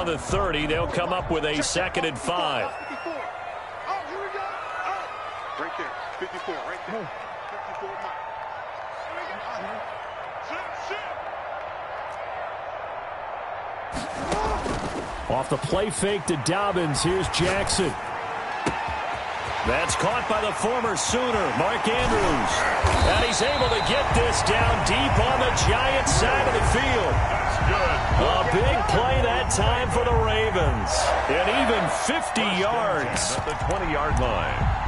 on the 30. They'll come up with a 2nd and 5. Right there, 54, right there. 54 mark. Off the play fake to Dobbins, here's Jackson. That's caught by the former Sooner, Mark Andrews. And he's able to get this down deep on the Giants side of the field. A big play that time for the Ravens. And even 50 yards. At the 20-yard line.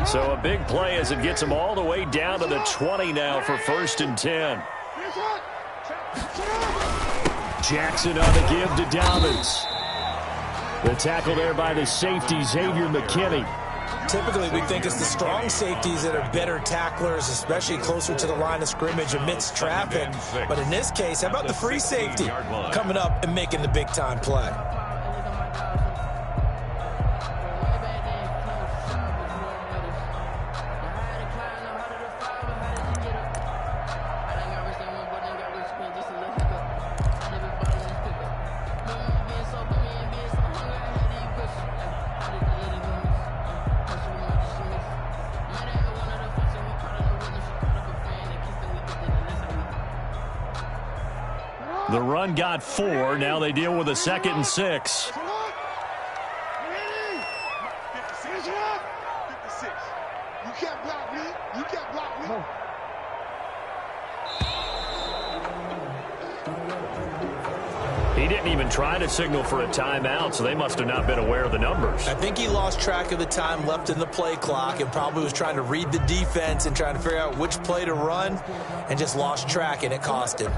So a big play as it gets them all the way down to the 20 now for 1st and 10. Jackson on the give to Dobbins. The tackle there by the safety, Xavier McKinney. Typically, we think it's the strong safeties that are better tacklers, especially closer to the line of scrimmage amidst traffic. But in this case, how about the free safety coming up and making the big-time play? The run got 4. Now they deal with a 2nd and 6. He didn't even try to signal for a timeout, so they must have not been aware of the numbers. I think he lost track of the time left in the play clock and probably was trying to read the defense and trying to figure out which play to run and just lost track, and it cost him.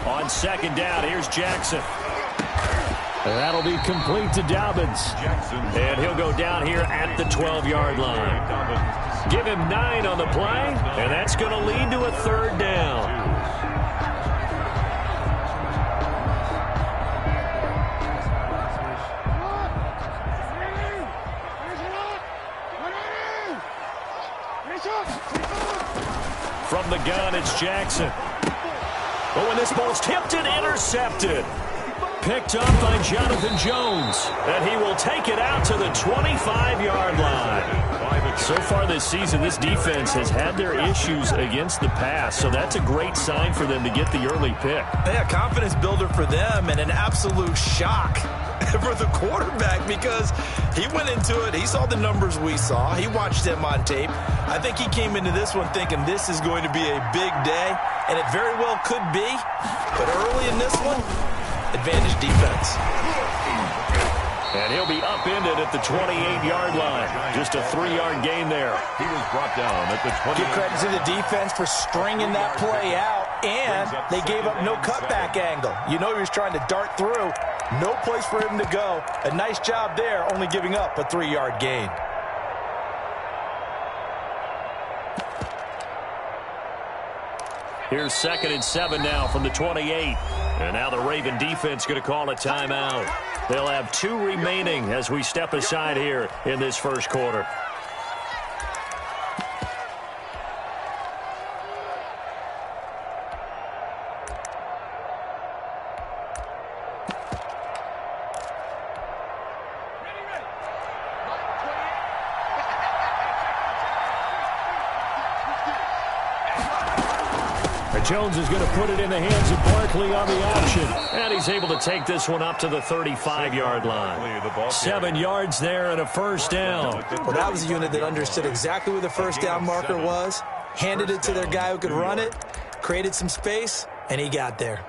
On 2nd down, here's Jackson. That'll be complete to Dobbins. And he'll go down here at the 12-yard line. Give him 9 on the play, and that's going to lead to a 3rd down. From the gun, it's Jackson. Oh, and this ball's tipped and intercepted. Picked up by Jonathan Jones. And he will take it out to the 25-yard line. So far this season, this defense has had their issues against the pass. So that's a great sign for them to get the early pick. Yeah, confidence builder for them and an absolute shock for the quarterback because he went into it. He saw the numbers we saw. He watched them on tape. I think he came into this one thinking this is going to be a big day, and it very well could be. But early in this one, advantage defense. And he'll be upended at the 28-yard line. Just a 3-yard gain there. He was brought down at the 28. Give credit to the defense for stringing that play out, and they gave up no cutback angle. You know he was trying to dart through. No place for him to go. A nice job there, only giving up a 3-yard gain. Here's 2nd and 7 now from the 28. And now the Raven defense going to call a timeout. They'll have 2 remaining as we step aside here in this first quarter. Jones is going to put it in the hands of Barkley on the option. And he's able to take this one up to the 35-yard line. 7 yards there and a 1st down. Well, that was a unit that understood exactly where the 1st down marker was, handed it to their guy who could run it, created some space, and he got there.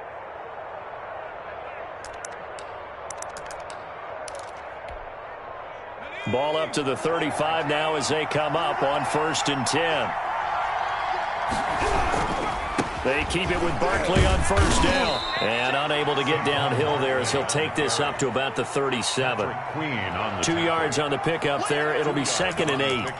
Ball up to the 35 now as they come up on 1st and 10. They keep it with Barkley on 1st down. And unable to get downhill there as he'll take this up to about the 37. 2 yards on the pickup there. It'll be 2nd and 8.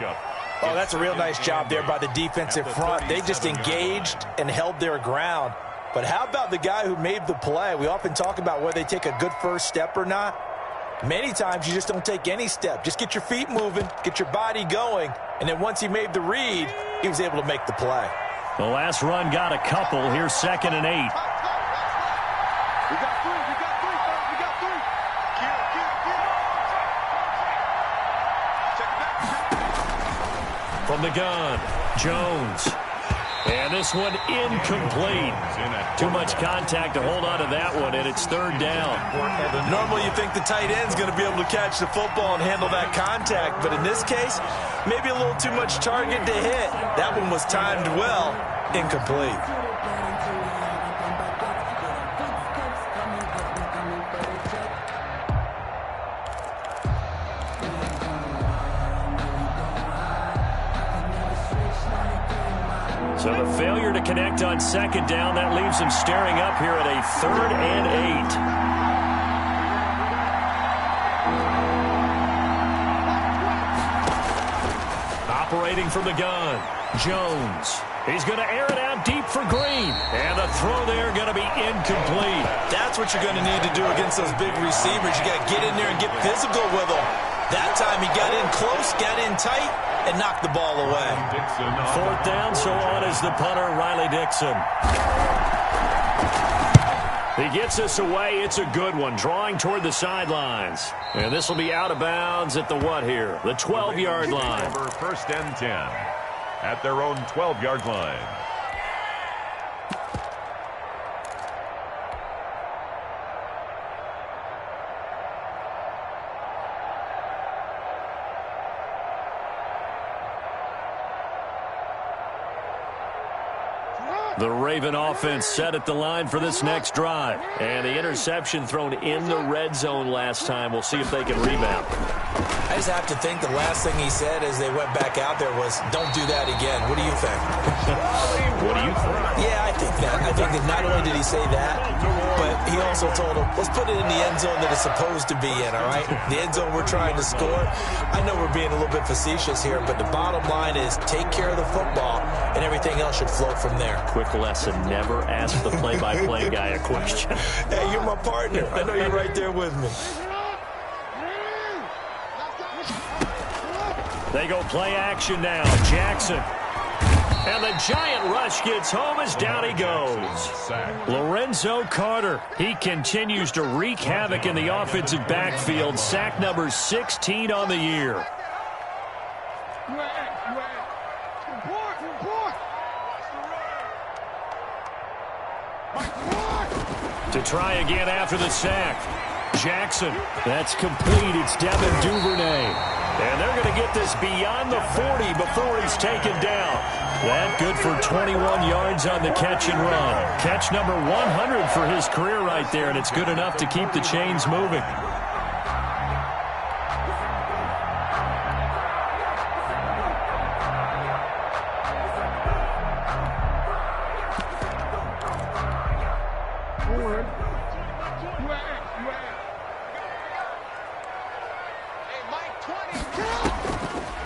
Oh, that's a real nice job there by the defensive front. They just engaged and held their ground. But how about the guy who made the play? We often talk about whether they take a good first step or not. Many times you just don't take any step. Just get your feet moving, get your body going, and then once he made the read, he was able to make the play. The last run got a couple. Here's 2nd and 8. We got 3. We got 3. We got 3. From the gun, Jones. And this one incomplete. Too much contact to hold on to that one, and it's 3rd down. Normally you think the tight end's going to be able to catch the football and handle that contact, but in this case, maybe a little too much target to hit. That one was timed well, incomplete. So the failure to connect on 2nd down, that leaves them staring up here at a 3rd and 8. Operating from the gun, Jones. He's going to air it out deep for Green. And the throw there going to be incomplete. That's what you're going to need to do against those big receivers. You got to get in there and get physical with them. That time he got in close, got in tight, and knocked the ball away. 4th down, so on is the punter, Riley Dixon. He gets us away. It's a good one, drawing toward the sidelines. And this will be out of bounds at the what here? The 12-yard line. 1st and 10 at their own 12-yard line. The Raven offense set at the line for this next drive. And the interception thrown in the red zone last time. We'll see if they can rebound. I just have to think the last thing he said as they went back out there was, don't do that again. What do you think? What do you think? Yeah, I think that. I think that not only did he say that, but he also told him, let's put it in the end zone that it's supposed to be in, all right? The end zone we're trying to score. I know we're being a little bit facetious here, but the bottom line is take care of the football, and everything else should flow from there. Quick lesson, never ask the play-by-play guy a question. Hey, you're my partner. I know you're right there with me. They go play action now. Jackson. And the giant rush gets home as down he goes. Lorenzo Carter. He continues to wreak havoc in the offensive backfield. Sack number 16 on the year. To try again after the sack. Jackson. That's complete. It's Devin Duvernay. And they're going to get this beyond the 40 before he's taken down. That good for 21 yards on the catch and run. Catch number 100 for his career right there, and it's good enough to keep the chains moving.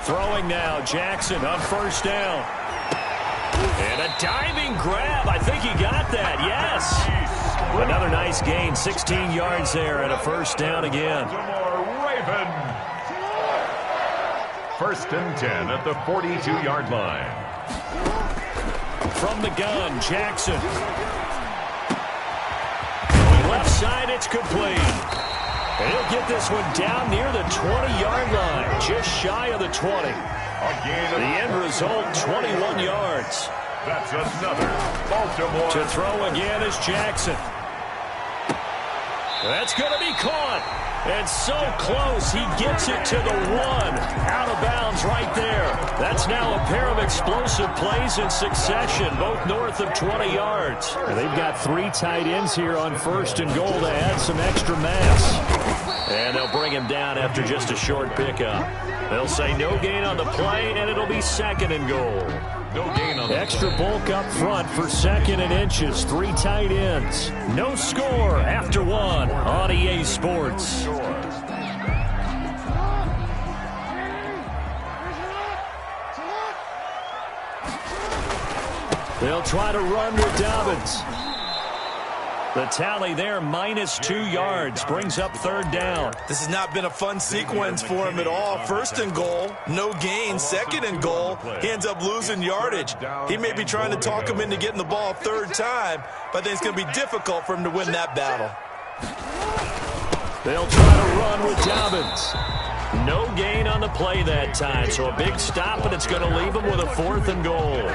Throwing now, Jackson on 1st down. And a diving grab. I think he got that, yes. Another nice gain, 16 yards there and a 1st down again. Raven. 1st and 10 at the 42-yard line. From the gun, Jackson. Left side, it's complete. And he'll get this one down near the 20-yard line, just shy of the 20. The end result, 21 yards. That's another Baltimore. To throw again is Jackson. That's going to be caught. And so close, he gets it to the 1. Out of bounds right there. That's now a pair of explosive plays in succession, both north of 20 yards. And they've got 3 tight ends here on 1st and goal to add some extra mass. And they'll bring him down after just a short pickup. They'll say no gain on the play, and it'll be second and goal. No gain on the Extra bulk up front for second and inches. 3 tight ends. No score after 1 on EA Sports. They'll try to run with Dobbins. The tally there, -2 yards, brings up third down. This has not been a fun sequence for him at all. First and goal, no gain. Second and goal, he ends up losing yardage. He may be trying to talk him into getting the ball third time, but I think it's going to be difficult for him to win that battle. They'll try to run with Dobbins. No gain on the play that time, so a big stop, and it's going to leave him with a 4th and goal.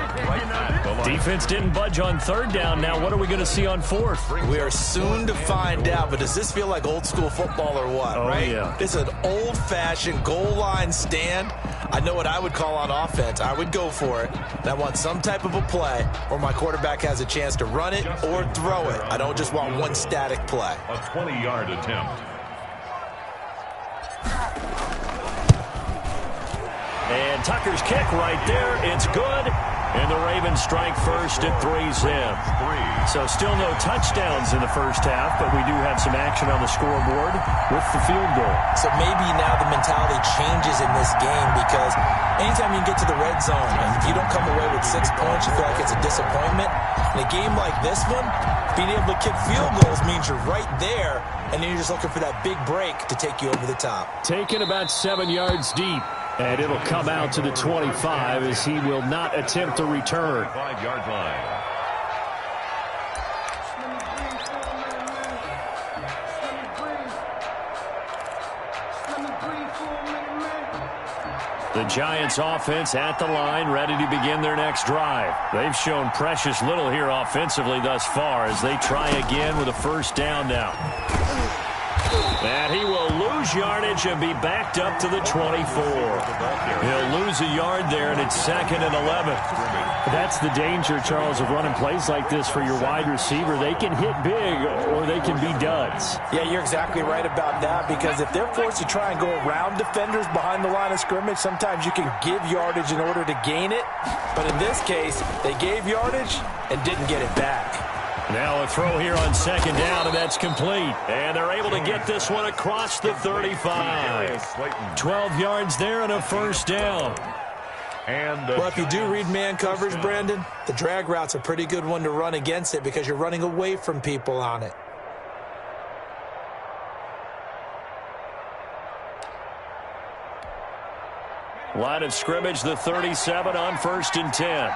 Defense didn't budge on third down. Now what are we going to see on 4th? We are soon to find out, but does this feel like old school football or what, right? Yeah. It's an old-fashioned goal line stand. I know what I would call on offense. I would go for it. And I want some type of a play where my quarterback has a chance to run it or throw it. I don't just want one static play. A 20-yard attempt. And Tucker's kick right there. It's good. And the Ravens strike first at 3-zip. So still no touchdowns in the first half, but we do have some action on the scoreboard with the field goal. So maybe now the mentality changes in this game because anytime you get to the red zone, and if you don't come away with 6 points, you feel like it's a disappointment. In a game like this one, being able to kick field goals means you're right there, and then you're just looking for that big break to take you over the top. Taken about 7 yards deep. And it'll come out to the 25 as he will not attempt to return. 5-yard line. The Giants offense at the line, ready to begin their next drive. They've shown precious little here offensively thus far as they try again with a first down now. And he will lose yardage and be backed up to the 24. He'll lose a yard there, and it's 2nd and 11. That's the danger, Charles, of running plays like this for your wide receiver. They can hit big or they can be duds. Yeah, you're exactly right about that because if they're forced to try and go around defenders behind the line of scrimmage, sometimes you can give yardage in order to gain it. But in this case, they gave yardage and didn't get it back. Now a throw here on 2nd down, and that's complete. And they're able to get this one across the 35. 12 yards there and a first down. Well, if you do read man coverage, Brandon, the drag route's a pretty good one to run against it because you're running away from people on it. Line of scrimmage, the 37 on 1st and 10.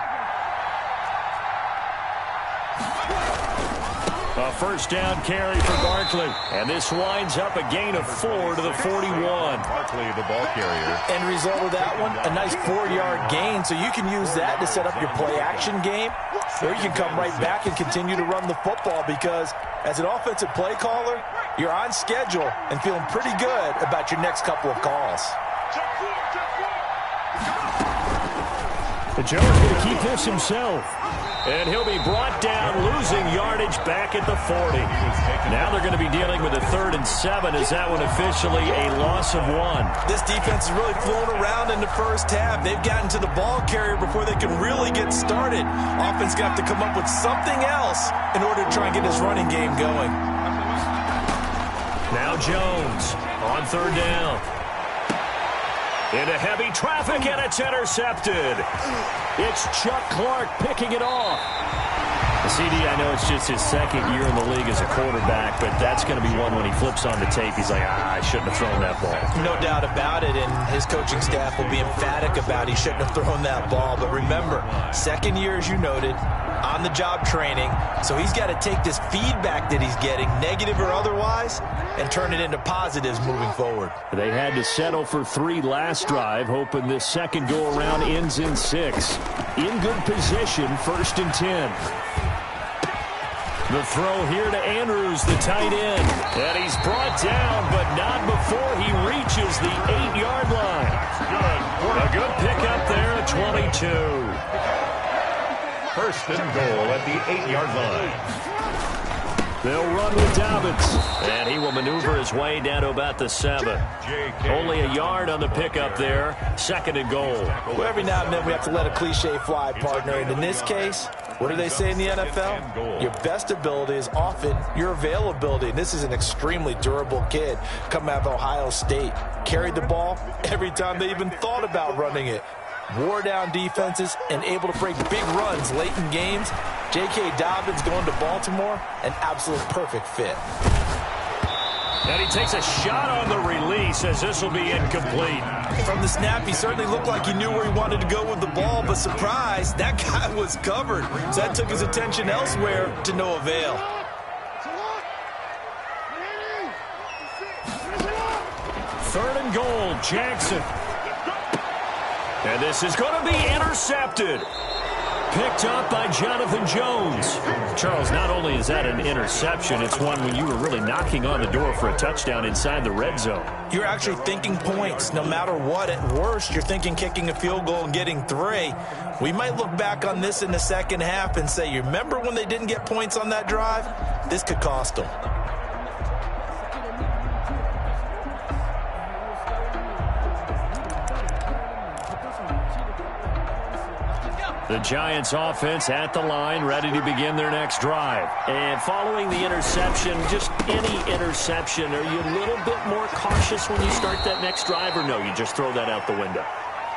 A first down carry for Barkley. And this winds up a gain of 4 to the 41. Barkley, the ball carrier. End result of that one, a nice 4-yard gain. So you can use that to set up your play-action game, or you can come right back and continue to run the football because as an offensive play caller, you're on schedule and feeling pretty good about your next couple of calls. The Joe's going to keep this himself. And he'll be brought down, losing yardage back at the 40. Now they're going to be dealing with a 3rd and 7. Is that one officially a loss of 1? This defense is really flown around in the first half. They've gotten to the ball carrier before they can really get started. Offense going to have to come up with something else in order to try and get his running game going. Now Jones on 3rd down. Into heavy traffic, and it's intercepted. It's Chuck Clark picking it off. CD, I know it's just his 2nd year in the league as a quarterback, but that's going to be one when he flips on the tape. He's like, I shouldn't have thrown that ball. No doubt about it, and his coaching staff will be emphatic about he shouldn't have thrown that ball. But remember, 2nd year, as you noted, on-the-job training, so he's got to take this feedback that he's getting, negative or otherwise, and turn it into positives moving forward. They had to settle for 3 last drive, hoping this second go-around ends in 6. In good position, 1st and 10. The throw here to Andrews, the tight end. And he's brought down, but not before he reaches the 8-yard line. A good pickup there at 22. 1st and goal at the 8-yard line. They'll run with Dobbins. And he will maneuver his way down to about the 7. Only a yard on the pickup there. 2nd and goal. Well, every now and then we have to let a cliche fly, partner. And in this case, what do they say in the NFL? Your best ability is often your availability. And this is an extremely durable kid coming out of Ohio State. Carried the ball every time they even thought about running it. Wore down defenses and able to break big runs late in games. J.K. Dobbins going to Baltimore, an absolute perfect fit. And he takes a shot on the release as this will be incomplete. From the snap, he certainly looked like he knew where he wanted to go with the ball, but surprise, that guy was covered. So that took his attention elsewhere to no avail. 3rd and goal, Jackson. And this is going to be intercepted. Picked up by Jonathan Jones. Charles, not only is that an interception, it's one when you were really knocking on the door for a touchdown inside the red zone. You're actually thinking points no matter what. At worst, you're thinking kicking a field goal and getting 3. We might look back on this in the second half and say, you remember when they didn't get points on that drive? This could cost them. The Giants offense at the line, ready to begin their next drive. And following the interception, just any interception, are you a little bit more cautious when you start that next drive, or no, you just throw that out the window?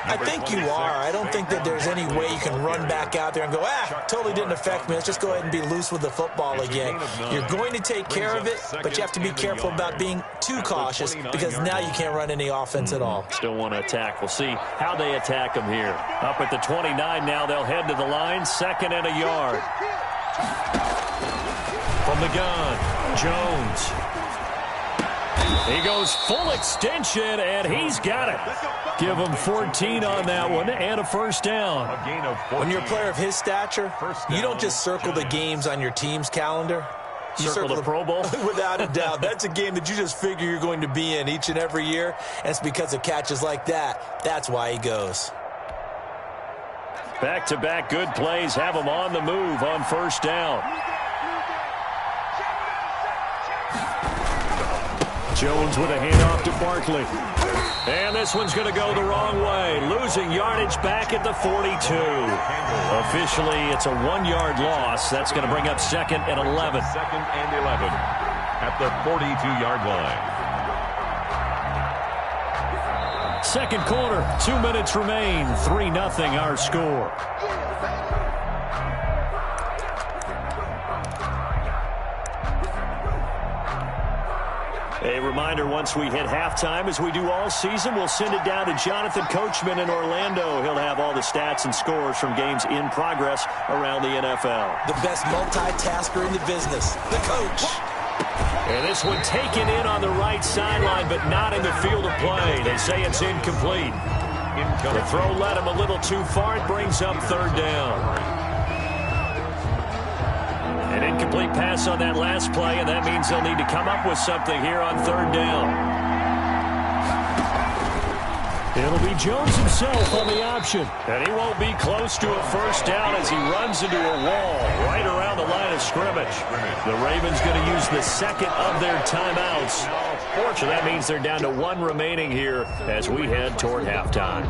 I think you are. I don't think that there's any way you can run back out there and go, totally didn't affect me. Let's just go ahead and be loose with the football again. You're going to take care of it, but you have to be careful about being too cautious because now you can't run any offense at all. Still want to attack. We'll see how they attack them here. Up at the 29 now, they'll head to the line. 2nd and a yard. From the gun, Jones. He goes full extension, and he's got it. Give him 14 on that one and a first down. When you're a player of his stature, you don't just circle the games on your team's calendar. You circle the Pro Bowl? Without a doubt. That's a game that you just figure you're going to be in each and every year, and it's because of catches like that. That's why he goes. Back-to-back good plays have him on the move on first down. Jones with a handoff to Barkley. And this one's going to go the wrong way. Losing yardage back at the 42. Officially, it's a 1-yard loss. That's going to bring up 2nd and 11. 2nd and 11 at the 42-yard line. Second quarter, 2 minutes remain. 3-0 our score. A reminder, once we hit halftime, as we do all season, we'll send it down to Jonathan Coachman in Orlando. He'll have all the stats and scores from games in progress around the NFL. The best multitasker in the business, the coach. And this one taken in on the right sideline, but not in the field of play. They say it's incomplete. The throw led him a little too far. It brings up 3rd down. An incomplete pass on that last play, and that means they'll need to come up with something here on 3rd down. It'll be Jones himself on the option. And he won't be close to a first down as he runs into a wall right around the line of scrimmage. The Ravens going to use the 2nd of their timeouts. Fortunately, that means they're down to 1 remaining here as we head toward halftime.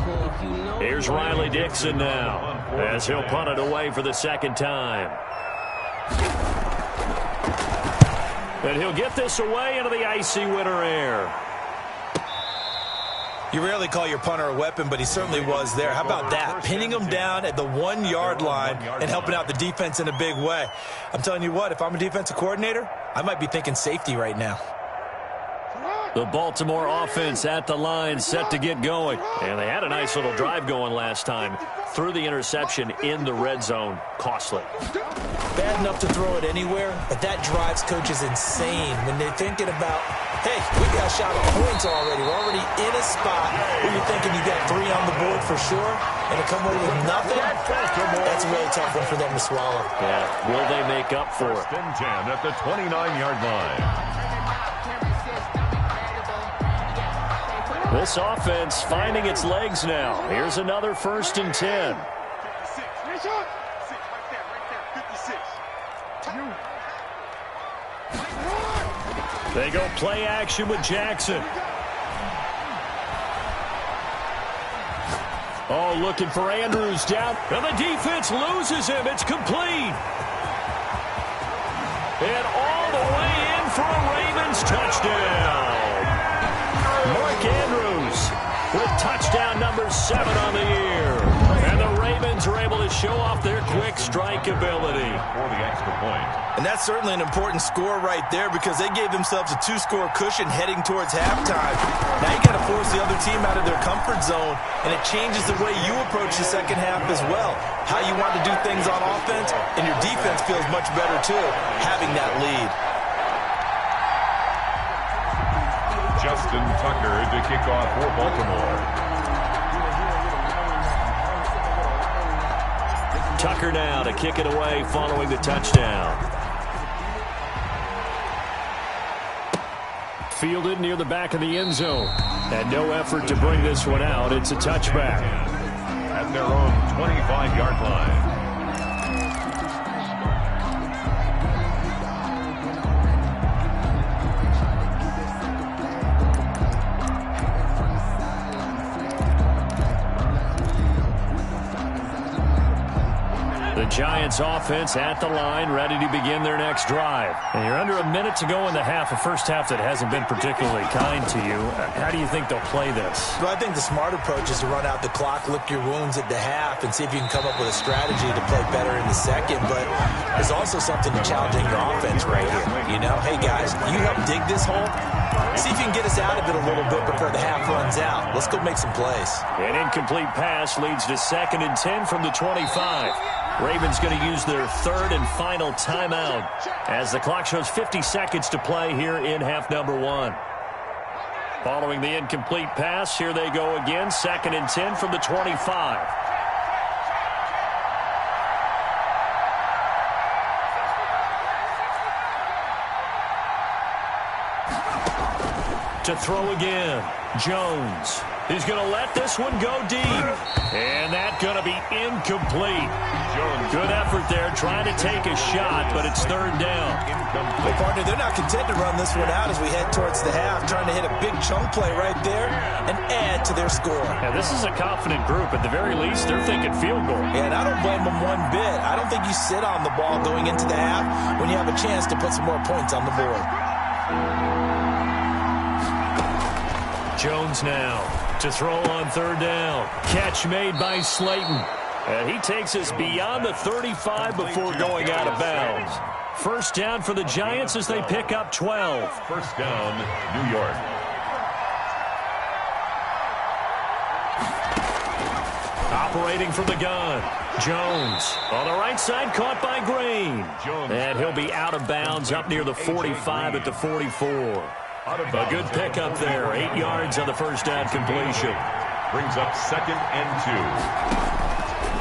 Here's Riley Dixon now as he'll punt it away for the 2nd time. And he'll get this away into the icy winter air. You rarely call your punter a weapon, but he certainly was there. How about that? Pinning him down at the 1-yard line and helping out the defense in a big way. I'm telling you what, if I'm a defensive coordinator, I might be thinking safety right now. The Baltimore offense at the line, set to get going. And they had a nice little drive going last time. Threw the interception in the red zone. Costly. Bad enough to throw it anywhere, but that drives coaches insane when they're thinking about, hey, we got a shot at points already. We're already in a spot where you're thinking you got 3 on the board for sure, and to come away with nothing, that's a really tough one for them to swallow. Yeah, will they make up for it? 10 at the 29-yard line. This offense finding its legs now. Here's another 1st and 10. 56. They go play action with Jackson. Oh, looking for Andrews down. And the defense loses him. It's complete. And all the way in for a Ravens touchdown. Mark Andrews with touchdown number 7 on the year. And the Ravens are able to show off their quick strike ability. For the extra point. And that's certainly an important score right there because they gave themselves a 2-score cushion heading towards halftime. Now you got to force the other team out of their comfort zone, and it changes the way you approach the second half as well. How you want to do things on offense, and your defense feels much better too, having that lead. Justin Tucker to kick off for Baltimore. Tucker now to kick it away following the touchdown. Fielded near the back of the end zone. And no effort to bring this one out. It's a touchback. At their own 25-yard line. The Giants offense at the line, ready to begin their next drive. And you're under a minute to go in the half, a first half that hasn't been particularly kind to you. How do you think they'll play this? Well, I think the smart approach is to run out the clock, lick your wounds at the half, and see if you can come up with a strategy to play better in the second. But there's also something to challenging your offense right here. You know, hey, guys, you help dig this hole. See if you can get us out of it a little bit before the half runs out. Let's go make some plays. An incomplete pass leads to 2nd and 10 from the 25. Ravens going to use their 3rd and final timeout as the clock shows 50 seconds to play here in half number 1. Following the incomplete pass, here they go again, 2nd and 10 from the 25. To throw again, Jones. He's going to let this one go deep. And that's going to be incomplete. Good effort there, trying to take a shot, but it's 3rd down. Well, partner, they're not content to run this one out as we head towards the half, trying to hit a big chunk play right there and add to their score. Yeah, this is a confident group. At the very least, they're thinking field goal. Yeah, and I don't blame them one bit. I don't think you sit on the ball going into the half when you have a chance to put some more points on the board. Jones now to throw on 3rd down. Catch made by Slayton. And he takes us beyond the 35 before going out of bounds. First down for the Giants as they pick up 12. First down, New York. Operating from the gun. Jones on the right side, caught by Green. And he'll be out of bounds up near the 45 at the 44. A good pickup there. 8 yards on the first down completion. Brings up 2nd and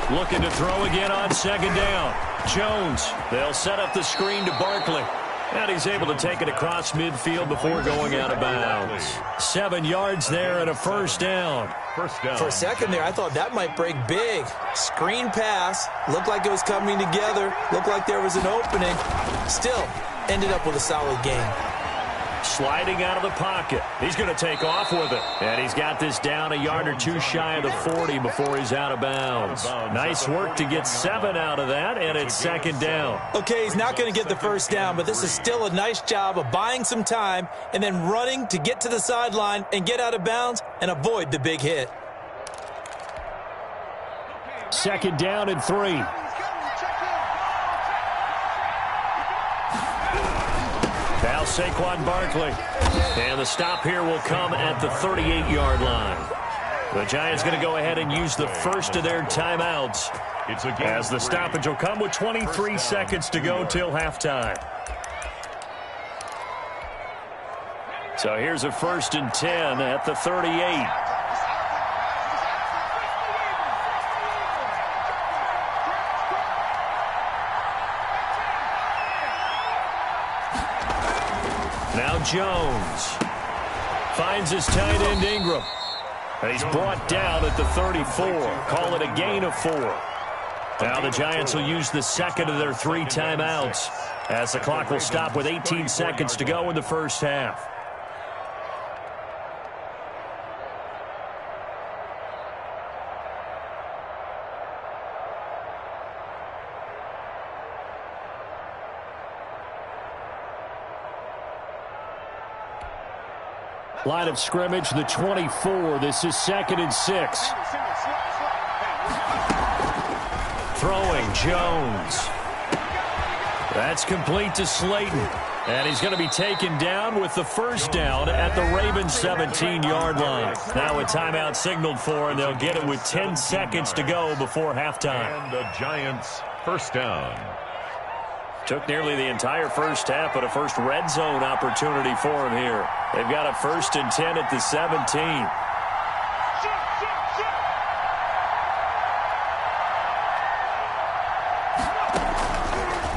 2. Looking to throw again on 2nd down. Jones, they'll set up the screen to Barkley. And he's able to take it across midfield before going out of bounds. 7 yards there and a first down. First down. For a second there, I thought that might break big. Screen pass. Looked like it was coming together. Looked like there was an opening. Still, ended up with a solid game. Sliding out of the pocket. He's going to take off with it. And he's got this down a yard or 2 shy of the 40 before he's out of bounds. Nice work to get 7 out of that, and it's 2nd down. Okay, he's not going to get the first down, but this is still a nice job of buying some time and then running to get to the sideline and get out of bounds and avoid the big hit. 2nd down and 3. Now Saquon Barkley. And the stop here will come at the 38-yard line. The Giants going to go ahead and use the first of their timeouts as the stoppage will come with 23 seconds to go till halftime. So here's a 1st and 10 at the 38. Now Jones finds his tight end Ingram. And he's brought down at the 34. Call it a gain of 4. Now the Giants will use the second of their 3 timeouts as the clock will stop with 18 seconds to go in the first half. Line of scrimmage, the 24. This is 2nd and 6. Throwing, Jones. That's complete to Slayton. And he's going to be taken down with the first down at the Ravens' 17-yard line. Now a timeout signaled for, and they'll get it with 10 seconds to go before halftime. And the Giants' first down. Took nearly the entire first half, but a first red zone opportunity for him here. They've got a 1st and 10 at the 17.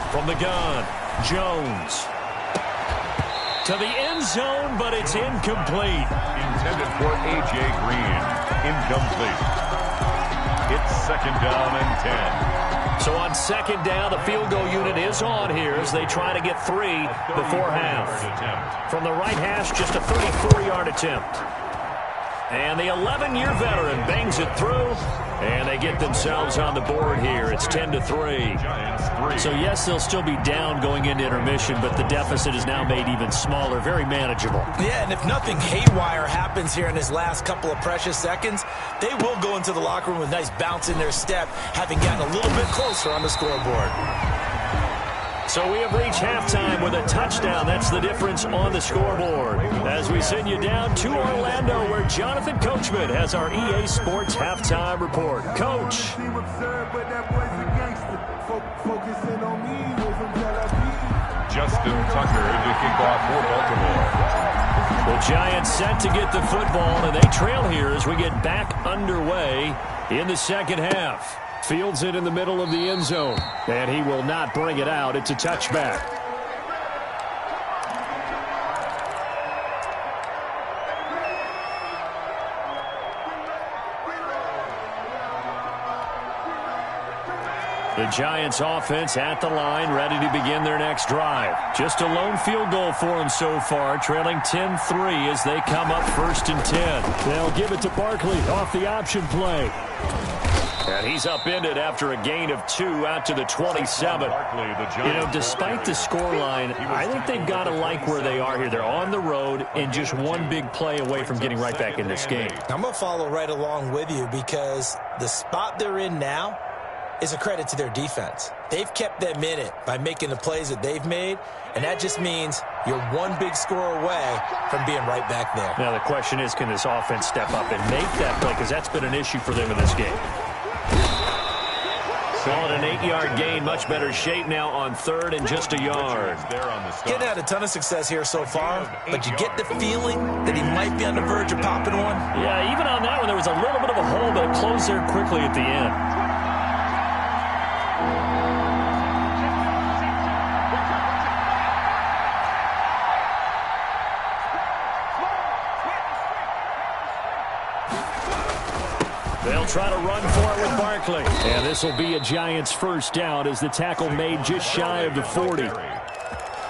From the gun, Jones. To the end zone, but it's incomplete. Intended for A.J. Green. Incomplete. It's 2nd down and 10. So on 2nd down, the field goal unit is on here as they try to get 3 before half. From the right hash, just a 34-yard attempt. And the 11-year veteran bangs it through, and they get themselves on the board here. It's 10-3. So, yes, they'll still be down going into intermission, but the deficit is now made even smaller, very manageable. Yeah, and if nothing haywire happens here in his last couple of precious seconds, they will go into the locker room with a nice bounce in their step, having gotten a little bit closer on the scoreboard. So we have reached halftime with a touchdown. That's the difference on the scoreboard. As we send you down to Orlando, where Jonathan Coachman has our EA Sports halftime report. Coach. Justin Tucker to kick off for Baltimore. The Giants set to get the football, and they trail here as we get back underway in the second half. Fields it in the middle of the end zone, and he will not bring it out. It's a touchback. The Giants offense at the line, ready to begin their next drive. Just a lone field goal for them so far, trailing 10-3 as they come up 1st and 10. They'll give it to Barkley off the option play. And he's upended after a gain of 2 out to the 27. You know, despite the scoreline, I think they've got to like where they are here. They're on the road and just one big play away from getting right back in this game. I'm going to follow right along with you because the spot they're in now is a credit to their defense. They've kept them in it by making the plays that they've made, and that just means you're one big score away from being right back there. Now the question is, can this offense step up and make that play? Because that's been an issue for them in this game. Call it an 8-yard gain. Much better shape now on 3rd and just a yard. Getting had a ton of success here so far, but you get the feeling that he might be on the verge of popping one. Yeah, even on that one, there was a little bit of a hole, but it closed there quickly at the end. They'll try to run for it with Barkley. And this will be a Giants first down as the tackle made just shy of the 40.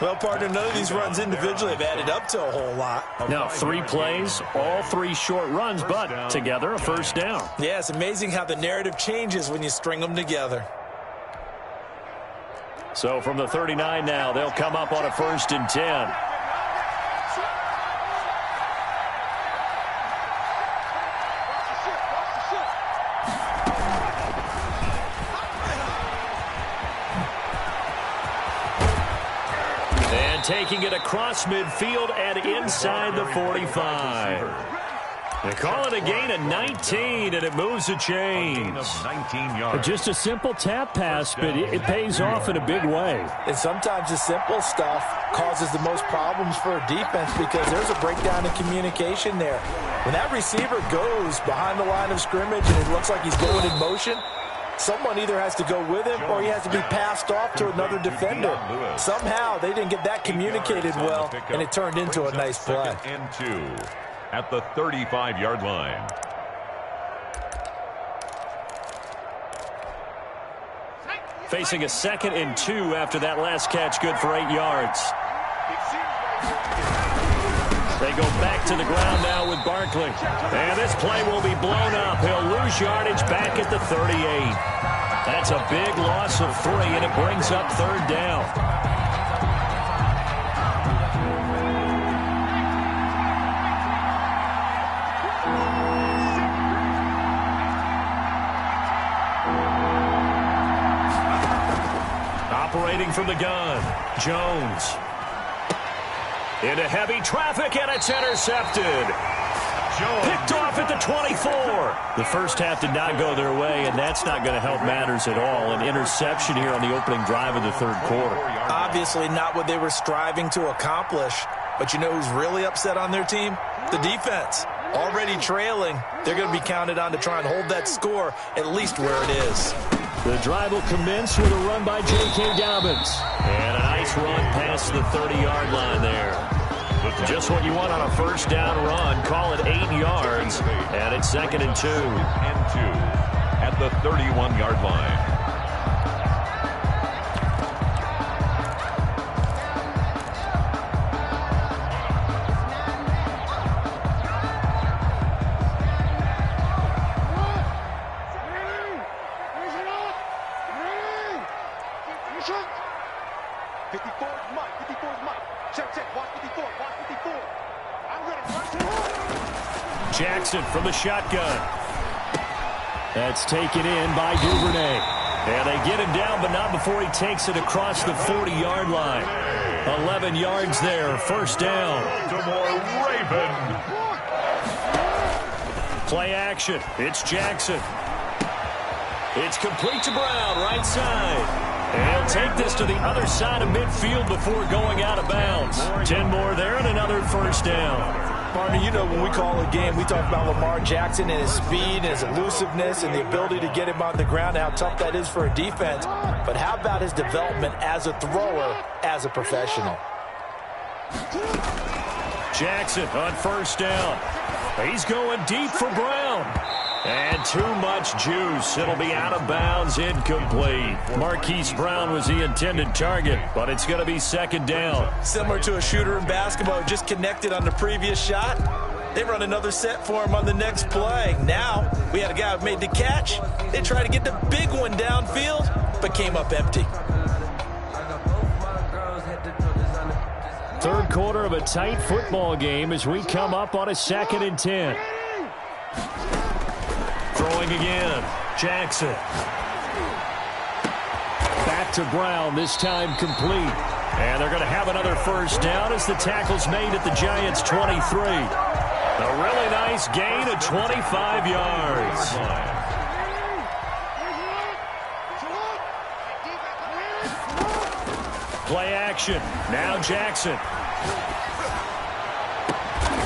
Well, partner, none of these runs individually have added up to a whole lot. Now, 3 plays, all 3 short runs, but together a first down. Yeah, it's amazing how the narrative changes when you string them together. So from the 39 now, they'll come up on a 1st and 10. Taking it across midfield and inside the 45. They call it a gain of 19, and it moves the chains. Just a simple tap pass, but it pays off in a big way. And sometimes the simple stuff causes the most problems for a defense because there's a breakdown in communication there. When that receiver goes behind the line of scrimmage and it looks like he's going in motion, someone either has to go with him or he has to be passed off to another defender. Somehow they didn't get that communicated well, and it turned into a nice play. And 2 at the 35-yard line. Facing a 2nd and 2 after that last catch, good for 8 yards. They go back to the ground now with Barkley. And this play will be blown up. He'll lose yardage back at the 38. That's a big loss of 3, and it brings up 3rd down. Operating from the gun, Jones. Into heavy traffic, and it's intercepted. Picked off at the 24. The first half did not go their way, and that's not going to help matters at all. An interception here on the opening drive of the 3rd quarter. Obviously not what they were striving to accomplish. But you know who's really upset on their team? The defense. Already trailing. They're going to be counted on to try and hold that score at least where it is. The drive will commence with a run by J.K. Dobbins. And a nice run past the 30-yard line there. Just what you want on a first down run. Call it 8 yards. And it's 2nd and 2. And 2 at the 31-yard line. Jackson from the shotgun. That's taken in by Duvernay. And they get him down, but not before he takes it across the 40-yard line. 11 yards there, first down. Raven. Play action. It's Jackson. It's complete to Brown, right side. And he'll take this to the other side of midfield before going out of bounds. 10 more there and another first down. Partner, you know when we call a game, we talk about Lamar Jackson and his speed and his elusiveness and the ability to get him on the ground and how tough that is for a defense. But how about his development as a thrower, as a professional? Jackson on first down. He's going deep for Brown. And too much juice. It'll be out of bounds, incomplete. Marquise Brown was the intended target, but it's going to be 2nd down. Similar to a shooter in basketball who just connected on the previous shot. They run another set for him on the next play. Now, we had a guy who made the catch. They tried to get the big one downfield, but came up empty. 3rd quarter of a tight football game as we come up on a 2nd and 10. Throwing again, Jackson. Back to Brown, this time complete. And they're going to have another first down as the tackle's made at the Giants' 23. A really nice gain of 25 yards. Play action, now Jackson.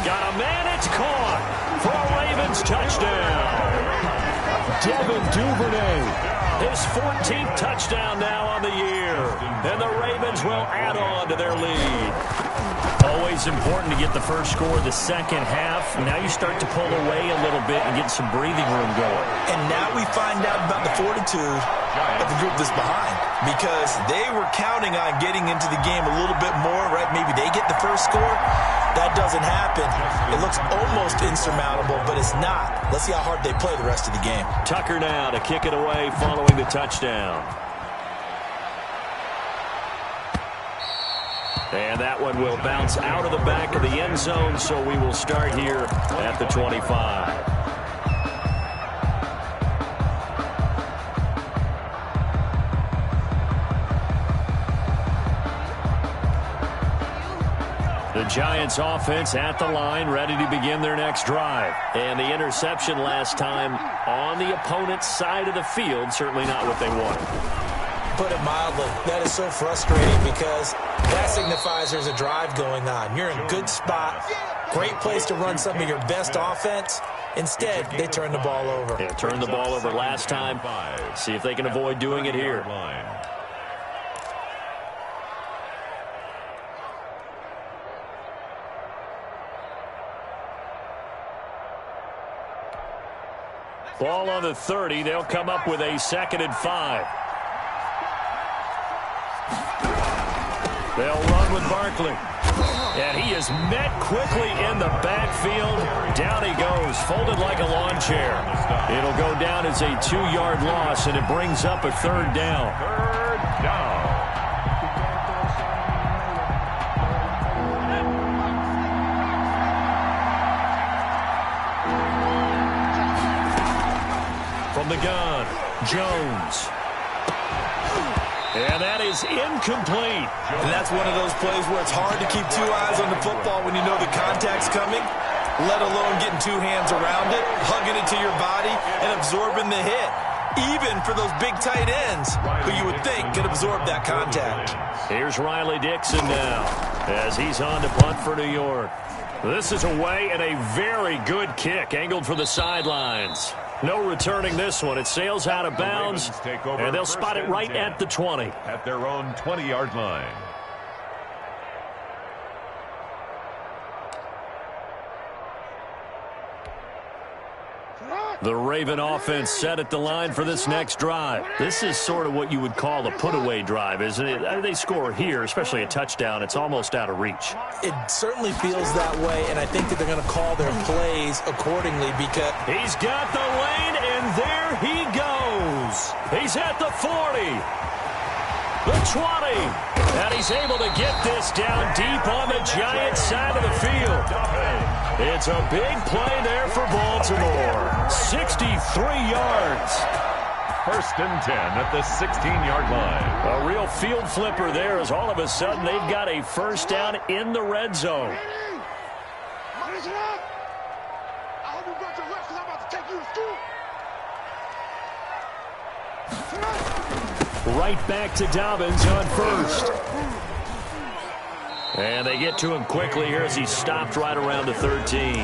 Got a man, it's caught for a Ravens touchdown. Devin Duvernay, his 14th touchdown now on the year. And the Ravens will add on to their lead. Always important to get the first score of the second half. Now you start to pull away a little bit and get some breathing room going. And now we find out about the fortitude of the group that's behind. Because they were counting on getting into the game a little bit more, right? Maybe they get the first score. That doesn't happen. It looks almost insurmountable, but it's not. Let's see how hard they play the rest of the game. Tucker now to kick it away following the touchdown. And that one will bounce out of the back of the end zone, so we will start here at the 25. The Giants offense at the line, ready to begin their next drive. And the interception last time on the opponent's side of the field, certainly not what they wanted. Put it mildly, that is so frustrating because that signifies there's a drive going on. You're in a good spot, great place to run some of your best offense. Instead, they turn the ball over. Yeah, turned the ball over last time. See if they can avoid doing it here. Ball on the 30. They'll come up with a 2nd and 5. They'll run with Barkley. And he is met quickly in the backfield. Down he goes, folded like a lawn chair. It'll go down as a 2-yard loss, and it brings up a third down. Third down. From the gun, Jones. And that is incomplete. And that's one of those plays where it's hard to keep 2 eyes on the football when you know the contact's coming, let alone getting 2 hands around it, hugging it to your body, and absorbing the hit. Even for those big tight ends who you would think could absorb that contact. Here's Riley Dixon now as he's on to punt for New York. This is away and a very good kick angled for the sidelines. No returning this one. It sails out of bounds, and they'll spot it right at the 20. At their own 20-yard line. The Raven offense set at the line for this next drive. This is sort of what you would call a put-away drive, isn't it? They score here, especially a touchdown. It's almost out of reach. It certainly feels that way, and I think that they're going to call their plays accordingly because... He's got the lane, and there he goes. He's at the 40. The 20. And he's able to get this down deep on the Giants' side of the field. It's a big play there for Baltimore. 63 yards. First and 10 at the 16-yard line. A real field flipper there as all of a sudden they've got a first down in the red zone. Right back to Dobbins on first. And they get to him quickly here as he stopped right around the 13.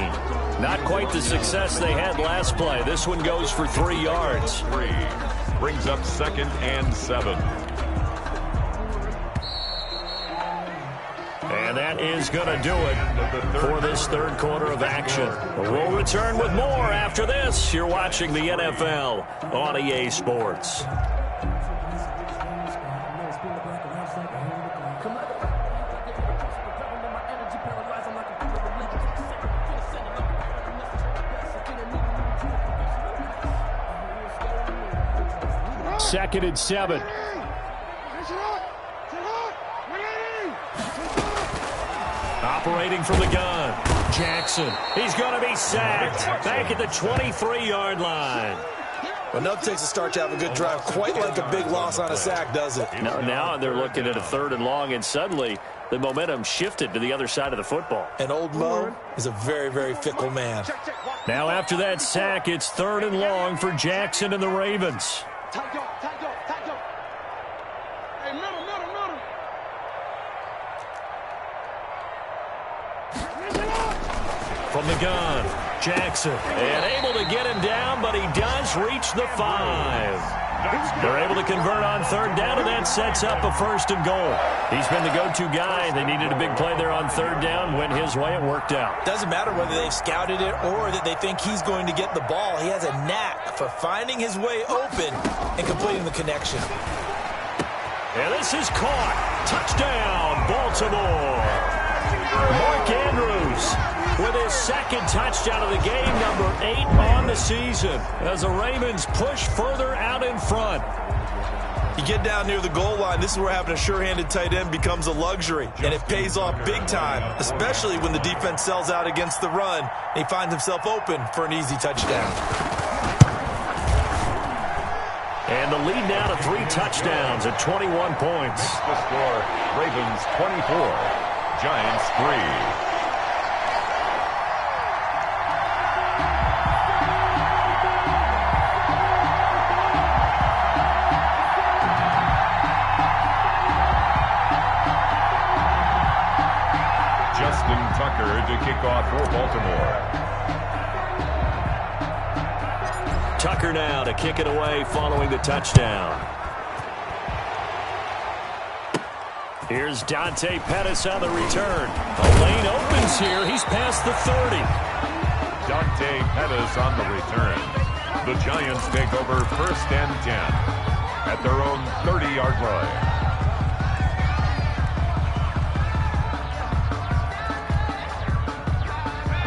Not quite the success they had last play. This one goes for 3 yards. Brings up 2nd and 7. And that is going to do it for this third quarter of action. We'll return with more after this. You're watching the NFL on EA Sports. Second and 7. Operating from the gun, Jackson. He's going to be sacked back at the 23-yard line. Well, enough takes a start to have a good drive. Quite like a big loss on a sack, does it? Now they're looking at a 3rd and long, and suddenly the momentum shifted to the other side of the football. And old Mo is a very, very fickle man. Now after that sack, it's 3rd and long for Jackson and the Ravens. From the gun, Jackson, and able to get him down, but he does reach the 5. They're able to convert on 3rd down, and that sets up a 1st and goal. He's been the go-to guy. They needed a big play there on 3rd down. Went his way. It worked out. Doesn't matter whether they've scouted it or that they think he's going to get the ball. He has a knack for finding his way open and completing the connection. And this is caught. Touchdown, Baltimore. Mark Andrews with his 2nd touchdown of the game, number 8 on the season, as the Ravens push further out in front. You get down near the goal line, this is where having a sure-handed tight end becomes a luxury, and it pays off big time, especially when the defense sells out against the run, and he finds himself open for an easy touchdown. And the lead now to 3 touchdowns at 21 points. The score, Ravens 24, Giants 3. To kick off for Baltimore. Tucker now to kick it away following the touchdown. Here's Dante Pettis on the return. A lane opens here. He's past the 30. Dante Pettis on the return. The Giants take over 1st and 10 at their own 30-yard line.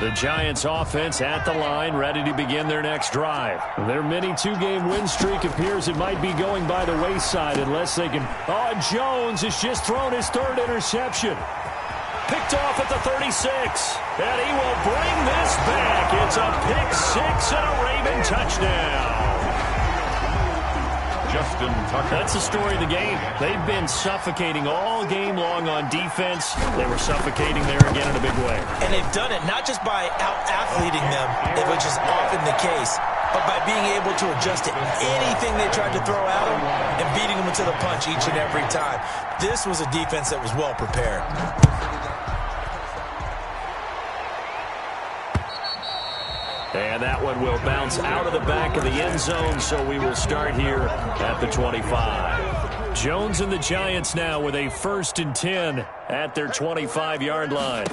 The Giants offense at the line, ready to begin their next drive. Their mini two-game win streak appears it might be going by the wayside unless they can... Oh, Jones has just thrown his third interception. Picked off at the 36, and he will bring this back. It's a pick six and a Raven touchdown. Justin Tucker. That's the story of the game. They've been suffocating all game long on defense. They were suffocating there again in a big way. And they've done it not just by out-athleting them, which is often the case, but by being able to adjust to anything they tried to throw at them and beating them into the punch each and every time. This was a defense that was well prepared. And that one will bounce out of the back of the end zone, so we will start here at the 25. Jones and the Giants now with a 1st and 10 at their 25-yard line.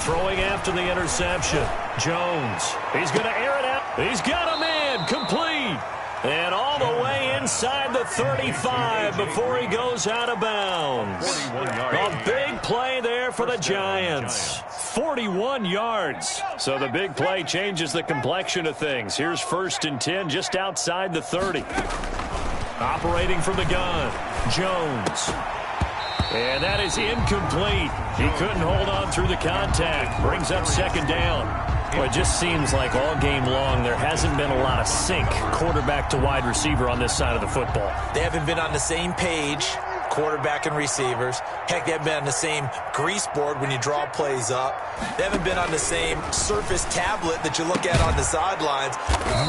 Throwing after the interception. Jones. He's going to air it out. He's got a man. Complete. And all the way inside the 35 before he goes out of bounds. A big play there for the Giants. 41 yards. So the big play changes the complexion of things. Here's 1st and 10 just outside the 30. Operating from the gun, Jones. And that is incomplete. He couldn't hold on through the contact. Brings up 2nd down. Well, it just seems like all game long there hasn't been a lot of sync quarterback to wide receiver on this side of the football. They haven't been on the same page, quarterback and receivers. Heck, they haven't been on the same grease board when you draw plays up. They haven't been on the same surface tablet that you look at on the sidelines.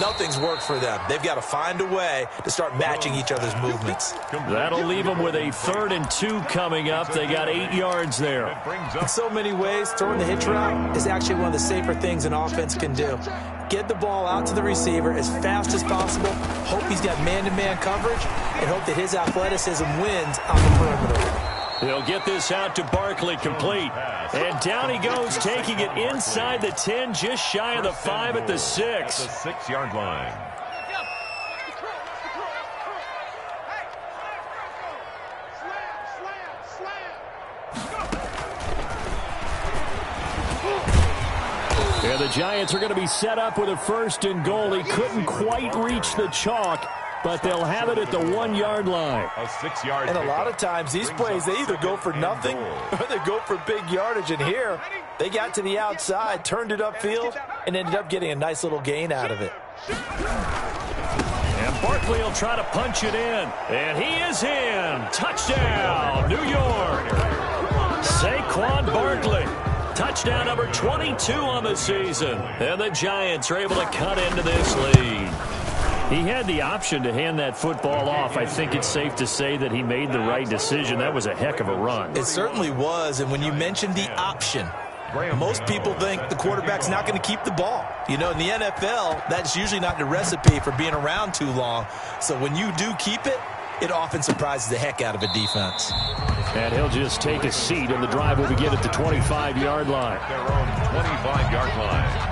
Nothing's worked for them. They've got to find a way to start matching each other's movements. That'll leave them with a 3rd and 2 coming up. They got 8 yards there. In so many ways, throwing the hitch route is actually one of the safer things an offense can do. Get the ball out to the receiver as fast as possible, hope he's got man-to-man coverage, and hope that his athleticism wins on the perimeter. He'll get this out to Barkley, complete. And down he goes, taking it inside the 10, just shy of the 5 at the 6. The 6-yard line. Yeah, the Giants are going to be set up with a 1st and goal. He couldn't quite reach the chalk, but they'll have it at the 1-yard line. A 6-yard. And a lot of times these plays, they either go for nothing or they go for big yardage. And here, they got to the outside, turned it upfield, and ended up getting a nice little gain out of it. And Barkley will try to punch it in. And he is in. Touchdown, New York. Saquon Barkley. Touchdown number 22 on the season. And the Giants are able to cut into this lead. He had the option to hand that football off. I think it's safe to say that he made the right decision. That was a heck of a run. It certainly was. And when you mentioned the option, most people think the quarterback's not going to keep the ball. You know, in the NFL, that's usually not the recipe for being around too long. So when you do keep it, it often surprises the heck out of a defense. And he'll just take a seat, and the drive will begin at the 25-yard line. Their own 25-yard line.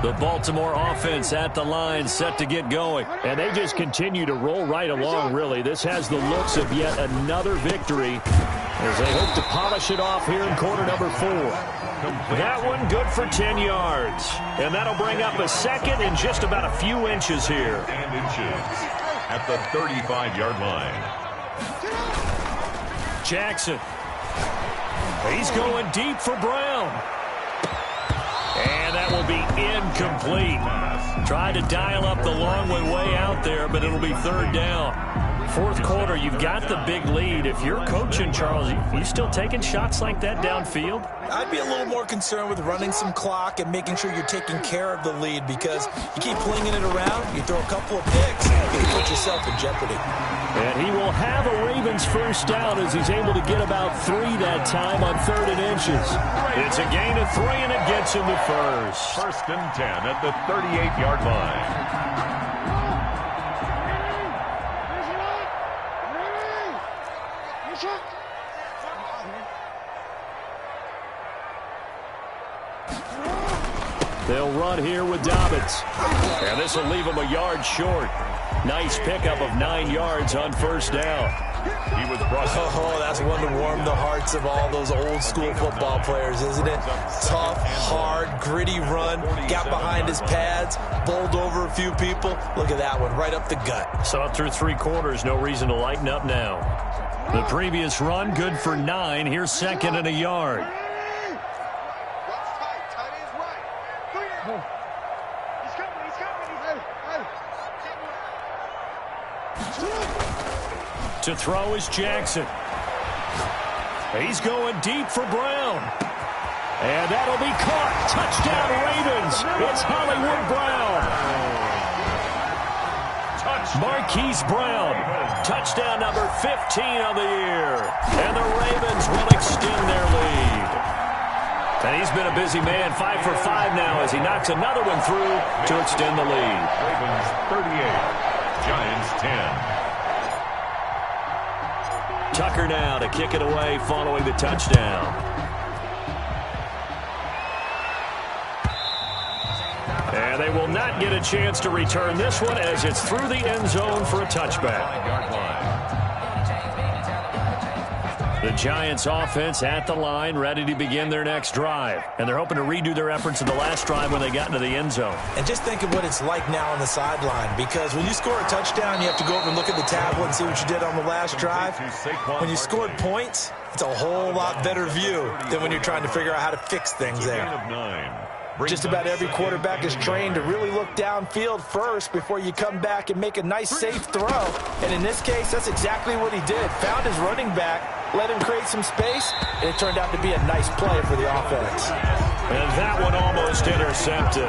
The Baltimore offense at the line, set to get going. And they just continue to roll right along, really. This has the looks of yet another victory as they hope to polish it off here in quarter number 4. That one good for 10 yards. And that'll bring up a 2nd and just about a few inches here. And inches at the 35-yard line. Jackson. He's going deep for Brown. And that will be incomplete. Tried to dial up the long way out there, but it'll be 3rd down. 4th quarter, you've got the big lead. If you're coaching, Charles, you still taking shots like that downfield? I'd be a little more concerned with running some clock and making sure you're taking care of the lead, because you keep flinging it around, you throw a couple of picks, you put yourself in jeopardy. And he will have a Ravens 1st down as he's able to get about 3 that time on 3rd and inches. It's a gain of 3, and it gets him to 1st. 1st and 10 at the 38-yard line. They'll run here with Dobbins. And this will leave him a yard short. Nice pickup of 9 yards on 1st down. He was brought down. Oh, that's one to warm the hearts of all those old school football players, isn't it? Tough, hard, gritty run, got behind his pads, bowled over a few people. Look at that one, right up the gut. So through 3 quarters, no reason to lighten up now. The previous run, good for 9. Here's second and a yard. To throw is Jackson. He's going deep for Brown. And that'll be caught. Touchdown Ravens. It's Hollywood Brown. Marquise Brown. Touchdown number 15 of the year. And the Ravens will extend their lead. And he's been a busy man, 5 for 5 now as he knocks another one through to extend the lead. Ravens 38, Giants 10. Tucker now to kick it away following the touchdown. And they will not get a chance to return this one as it's through the end zone for a touchback. The Giants offense at the line, ready to begin their next drive. And they're hoping to redo their efforts in the last drive when they got into the end zone. And just think of what it's like now on the sideline, because when you score a touchdown, you have to go over and look at the tablet and see what you did on the last drive. When you scored points, it's a whole lot better view than when you're trying to figure out how to fix things there. Just about every quarterback is trained to really look downfield first before you come back and make a nice, safe throw. And in this case, that's exactly what he did. Found his running back, let him create some space, and it turned out to be a nice play for the offense. And that one almost intercepted.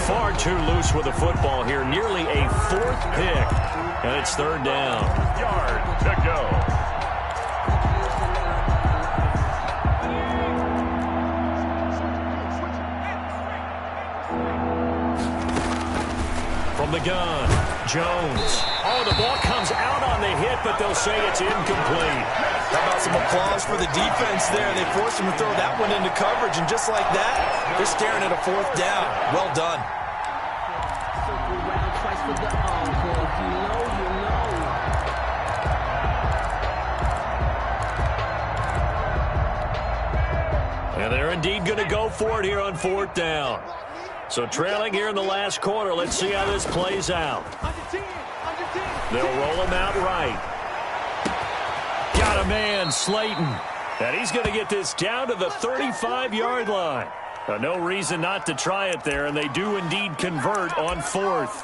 Far too loose with the football here. Nearly a 4th pick. And it's 3rd down. Yard to go. From the gun, Jones. Oh, the ball comes out on the hit, but they'll say it's incomplete. How about some applause for the defense there? They forced him to throw that one into coverage, and just like that, they're staring at a 4th down. Well done. And they're indeed going to go for it here on 4th down. So trailing here in the last quarter, let's see how this plays out. They'll roll him out right. Got a man, Slayton. And he's going to get this down to the 35-yard line. No reason not to try it there, and they do indeed convert on 4th.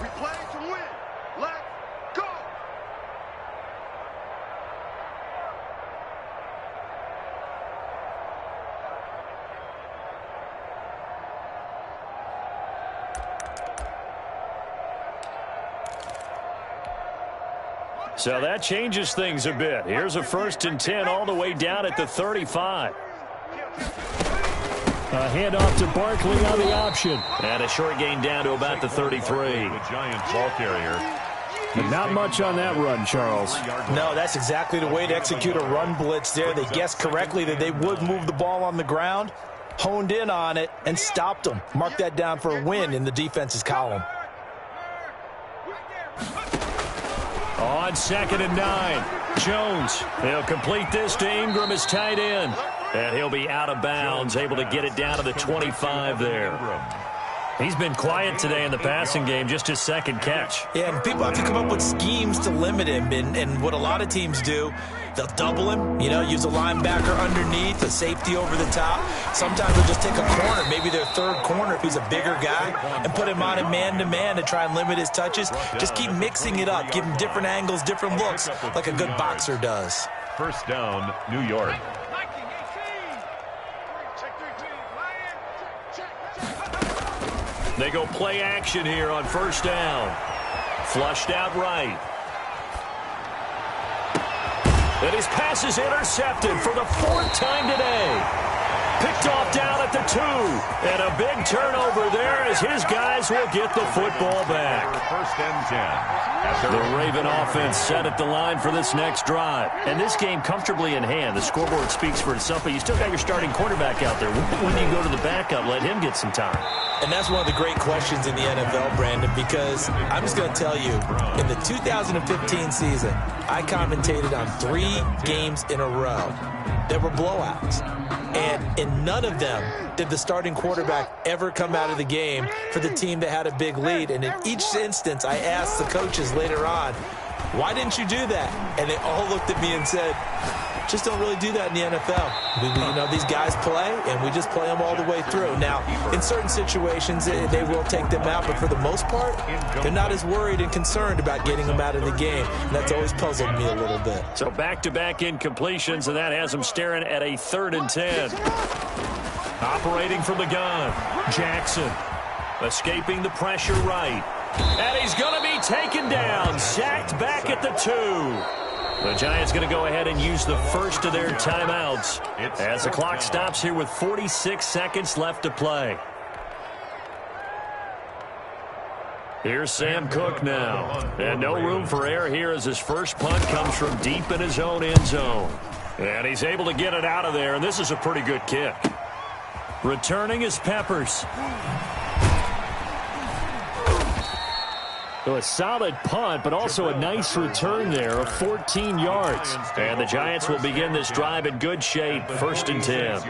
We play to win. Let's go. So that changes things a bit. Here's a 1st and 10 all the way down at the 35. A handoff to Barkley on the option. And a short gain down to about the 33. The Giants ball carrier. But not much on that run, Charles. No, that's exactly the way to execute a run blitz there. They guessed correctly that they would move the ball on the ground, honed in on it, and stopped them. Mark that down for a win in the defense's column. On 2nd and 9, Jones. He'll complete this to Ingram as tight end. And he'll be out of bounds, able to get it down to the 25 there. He's been quiet today in the passing game, just his 2nd catch. Yeah, and people have to come up with schemes to limit him. And what a lot of teams do, they'll double him, use a linebacker underneath, a safety over the top. Sometimes they'll just take a corner, maybe their 3rd corner if he's a bigger guy, and put him on a man-to-man to try and limit his touches. Just keep mixing it up, give him different angles, different looks, like a good boxer does. 1st down, New York. They go play action here on 1st down. Flushed out right. And his pass is intercepted for the 4th time today. Picked off down at the 2. And a big turnover there as his guys will get the football back. 1st and 10. The Raven offense set at the line for this next drive. And this game comfortably in hand. The scoreboard speaks for itself, but you still got your starting quarterback out there. When you go to the backup, let him get some time. And that's one of the great questions in the NFL, Brandon, because I'm just going to tell you, in the 2015 season, I commentated on 3 games in a row that were blowouts. And in none of them did the starting quarterback ever come out of the game for the team that had a big lead. And in each instance, I asked the coaches later on, why didn't you do that? And they all looked at me and said, just don't really do that in the NFL. These guys play, and we just play them all the way through. Now, in certain situations, they will take them out, but for the most part, they're not as worried and concerned about getting them out of the game. And that's always puzzled me a little bit. So back-to-back incompletions, and that has them staring at a 3rd and 10. Operating from the gun, Jackson. Escaping the pressure right. And he's going to be taken down, sacked back at the 2. The Giants going to go ahead and use the first of their timeouts as the clock stops here with 46 seconds left to play. Here's Sam Cook now. And no room for error here as his first punt comes from deep in his own end zone. And he's able to get it out of there, and this is a pretty good kick. Returning is Peppers. So a solid punt, but also a nice return there of 14 yards. And the Giants will begin this drive in good shape, 1st and 10.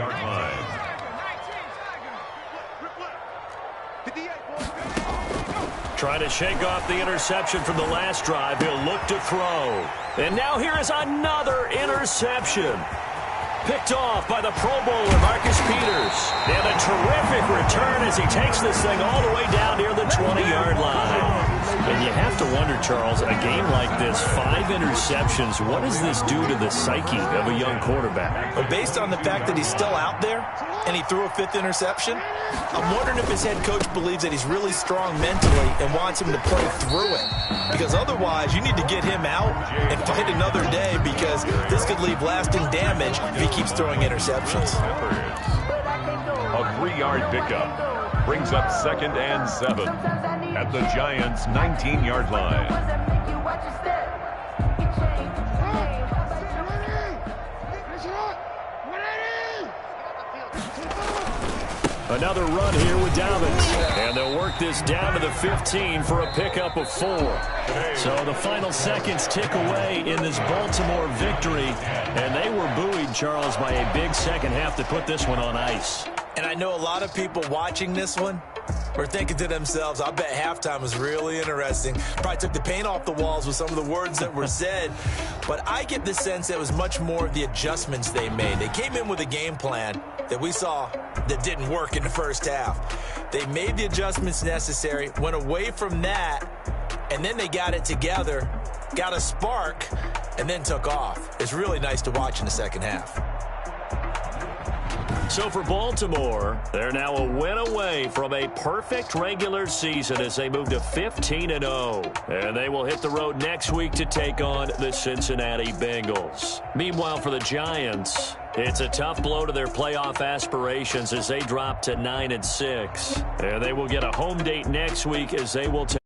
Trying to shake off the interception from the last drive. He'll look to throw. And now here is another interception. Picked off by the Pro Bowler, Marcus Peters. And a terrific return as he takes this thing all the way down near the 20-yard line. And you have to wonder, Charles, in a game like this, 5 interceptions, what does this do to the psyche of a young quarterback? But based on the fact that he's still out there and he threw a 5th interception, I'm wondering if his head coach believes that he's really strong mentally and wants him to play through it. Because otherwise, you need to get him out and fight another day, because this could leave lasting damage if he keeps throwing interceptions. A 3-yard pickup brings up 2nd and 7 at the Giants' 19-yard line. Another run here with Dobbins. And they'll work this down to the 15 for a pickup of 4. So the final seconds tick away in this Baltimore victory. And they were buoyed, Charles, by a big second half to put this one on ice. And I know a lot of people watching this one were thinking to themselves, I bet halftime was really interesting. Probably took the paint off the walls with some of the words that were said. But I get the sense that it was much more of the adjustments they made. They came in with a game plan that we saw that didn't work in the first half. They made the adjustments necessary, went away from that, and then they got it together, got a spark, and then took off. It's really nice to watch in the second half. So for Baltimore, they're now a win away from a perfect regular season as they move to 15-0. And they will hit the road next week to take on the Cincinnati Bengals. Meanwhile, for the Giants, it's a tough blow to their playoff aspirations as they drop to 9-6. And they will get a home date next week as they will take